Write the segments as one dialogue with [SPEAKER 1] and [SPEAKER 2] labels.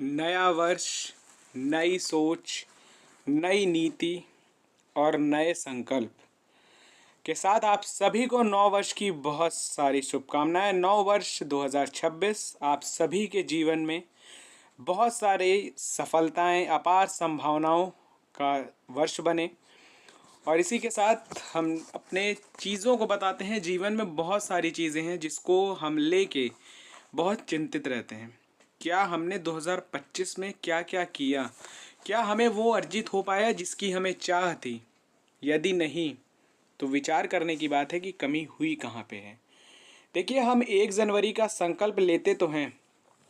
[SPEAKER 1] नया वर्ष, नई सोच, नई नीति और नए संकल्प के साथ आप सभी को नव वर्ष की बहुत सारी शुभकामनाएं। नव वर्ष 2026 आप सभी के जीवन में बहुत सारे सफलताएं, अपार संभावनाओं का वर्ष बने। और इसी के साथ हम अपने चीज़ों को बताते हैं। जीवन में बहुत सारी चीज़ें हैं जिसको हम लेके बहुत चिंतित रहते हैं। क्या हमने 2025 में क्या क्या किया? क्या हमें वो अर्जित हो पाया जिसकी हमें चाह थी? यदि नहीं तो विचार करने की बात है कि कमी हुई कहाँ पे है। देखिए, हम 1 जनवरी का संकल्प लेते तो हैं,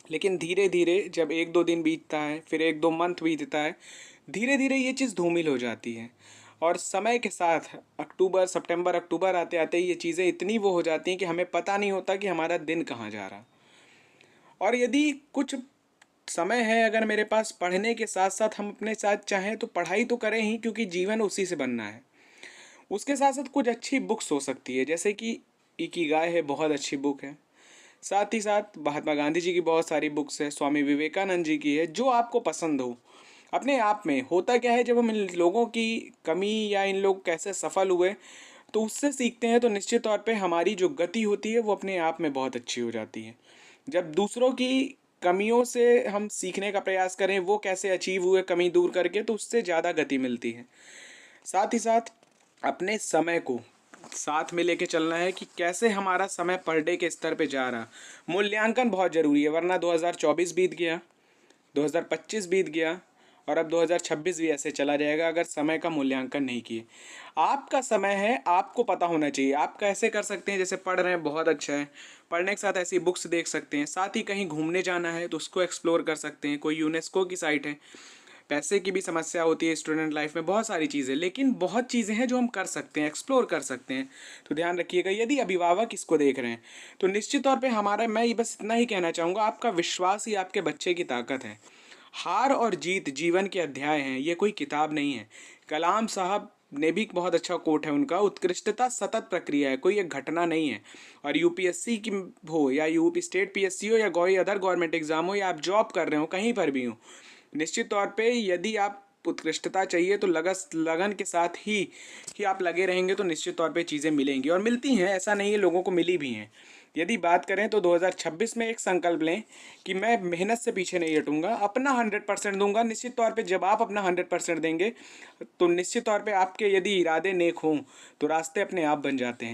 [SPEAKER 1] लेकिन धीरे धीरे जब 1-2 दिन बीतता है, फिर 1-2 मंथ बीतता है, धीरे धीरे ये चीज़ धूमिल हो जाती है। और समय के साथ अक्टूबर, सितंबर, अक्टूबर आते आते ये चीज़ें इतनी वो हो जाती हैं कि हमें पता नहीं होता कि हमारा दिन कहाँ जा रहा। और यदि कुछ समय है अगर मेरे पास, पढ़ने के साथ साथ हम अपने साथ चाहें तो पढ़ाई तो करें ही, क्योंकि जीवन उसी से बनना है। उसके साथ साथ कुछ अच्छी बुक्स हो सकती है, जैसे कि इकिगाई है, बहुत अच्छी बुक है। साथ ही साथ महात्मा गांधी जी की बहुत सारी बुक्स है, स्वामी विवेकानंद जी की है, जो आपको पसंद हो। अपने आप में होता क्या है, जब हम इन लोगों की कमी या इन लोग कैसे सफल हुए तो उससे सीखते हैं, तो निश्चित तौर पे हमारी जो गति होती है वो अपने आप में बहुत अच्छी हो जाती है। जब दूसरों की कमियों से हम सीखने का प्रयास करें, वो कैसे अचीव हुए कमी दूर करके, तो उससे ज़्यादा गति मिलती है। साथ ही साथ अपने समय को साथ में लेके चलना है कि कैसे हमारा समय पर डे के स्तर पे जा रहा। मूल्यांकन बहुत ज़रूरी है, वरना 2024 बीत गया, 2025 बीत गया और अब 2026 भी ऐसे चला जाएगा अगर समय का मूल्यांकन नहीं किए। आपका समय है, आपको पता होना चाहिए। आप कैसे कर सकते हैं, जैसे पढ़ रहे हैं, बहुत अच्छा है, पढ़ने के साथ ऐसी बुक्स देख सकते हैं। साथ ही कहीं घूमने जाना है तो उसको एक्सप्लोर कर सकते हैं, कोई यूनेस्को की साइट है। पैसे की भी समस्या होती है स्टूडेंट लाइफ में, बहुत सारी चीज़ें, लेकिन बहुत चीज़ें हैं जो हम कर सकते हैं, एक्सप्लोर कर सकते हैं। तो ध्यान रखिएगा, यदि अभिभावक इसको देख रहे हैं तो निश्चित तौर पे हमारा, मैं ये बस इतना ही कहना चाहूँगा, आपका विश्वास ही आपके बच्चे की ताकत है। हार और जीत जीवन के अध्याय हैं, ये कोई किताब नहीं है। कलाम साहब ने भी बहुत अच्छा कोट है उनका, उत्कृष्टता सतत प्रक्रिया है, कोई एक घटना नहीं है। और यूपीएससी की हो या यूपी स्टेट पीएससी हो या कोई अदर गवर्नमेंट एग्जाम हो, या आप जॉब कर रहे हो, कहीं पर भी हो, निश्चित तौर पे यदि आप उत्कृष्टता चाहिए तो लगन के साथ ही आप लगे रहेंगे तो निश्चित तौर पे चीज़ें मिलेंगी और मिलती हैं। ऐसा नहीं है, लोगों को मिली भी हैं। यदि बात करें तो 2026 में एक संकल्प लें कि मैं मेहनत से पीछे नहीं हटूंगा, अपना 100% दूंगा। निश्चित तौर पे जब आप अपना 100% देंगे तो निश्चित तौर पे आपके यदि इरादे नेक हों तो रास्ते अपने आप बन जाते हैं।